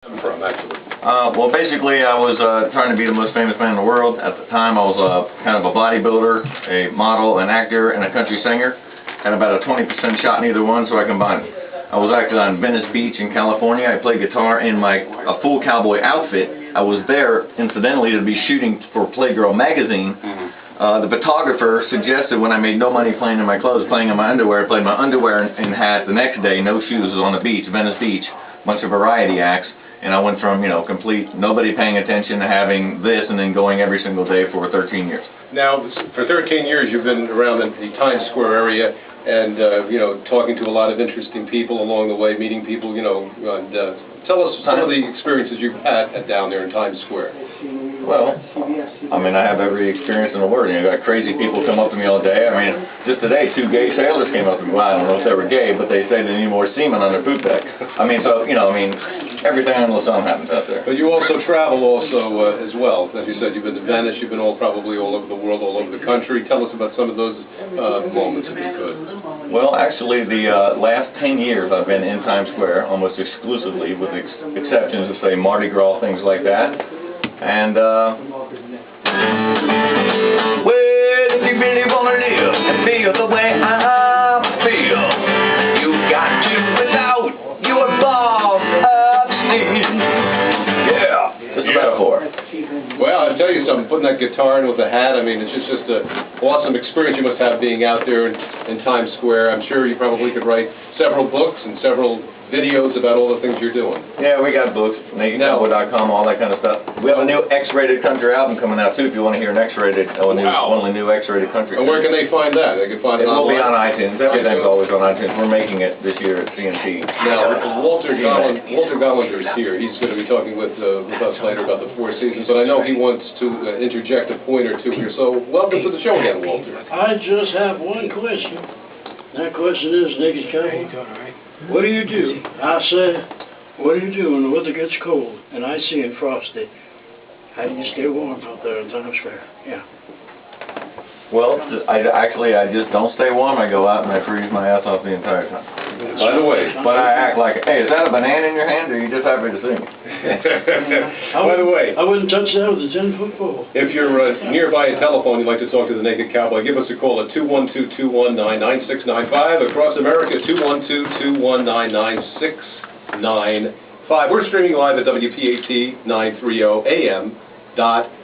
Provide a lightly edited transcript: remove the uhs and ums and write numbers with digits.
From actually? Well, basically, I was trying to be the most famous man in the world. At the time, I was kind of a bodybuilder, a model, an actor, and a country singer. Had about a 20% shot in either one, so I combined them. I was actually on Venice Beach in California. I played guitar in a full cowboy outfit. I was there, incidentally, to be shooting for Playgirl magazine. The photographer suggested when I made no money playing in my clothes, playing in my underwear, I played my underwear and hat the next day, no shoes, on the beach, Venice Beach, bunch of variety acts. And I went from, complete nobody paying attention to having this and then going every single day for 13 years. Now, for 13 years you've been around the Times Square area and, talking to a lot of interesting people along the way, meeting people, and tell us some of the experiences you've had down there in Times Square. Well, I have every experience in the world. You got crazy people come up to me all day. Just today, 2 gay sailors came up to me. Well, I don't know if they were gay, but they say they need more semen on their poop deck. Everything under the sun happens out there. But you also travel as well. As you said, you've been to Venice, you've been probably all over the world, all over the country. Tell us about some of those moments, if you could. Well, actually, the last 10 years I've been in Times Square, almost exclusively, with exceptions of, say, Mardi Gras, things like that. And, well, if you really want to live and feel the way I feel, you got to without your balls upstairs. Yeah, just a metaphor. Well, I'll tell you something, putting that guitar in with the hat, it's just an awesome experience you must have being out there in Times Square. I'm sure you probably could write several books and several videos about all the things you're doing. Yeah, we got books, cowboy.com, all that kind of stuff. We have a new X-rated country album coming out too. If you want to hear an X-rated, one of the new X-rated country. And where can they find that? They can find it online? It will be on iTunes. Everything's always on iTunes. We're making it this year at CNT. Now, Walter Gollinger is here. He's going to be talking with us later about the Four Seasons, but I know he wants to interject a point or two here. So, welcome to the show again, Walter. I just have one question. That question is, Naked Cowboy, what do you do? I say, what do you do when the weather gets cold and icy and frosty? How do you stay warm out there in Times Square? Yeah. Well, I just don't stay warm. I go out and I freeze my ass off the entire time. By the way. But I act like, hey, is that a banana in your hand, or are you just happy to see me? By the way. I wouldn't touch that with a 10-foot pole. If you're nearby a telephone, you'd like to talk to the Naked Cowboy, give us a call at 212-219-9695. Across America, 212-219-9695. We're streaming live at wpat 930am.com.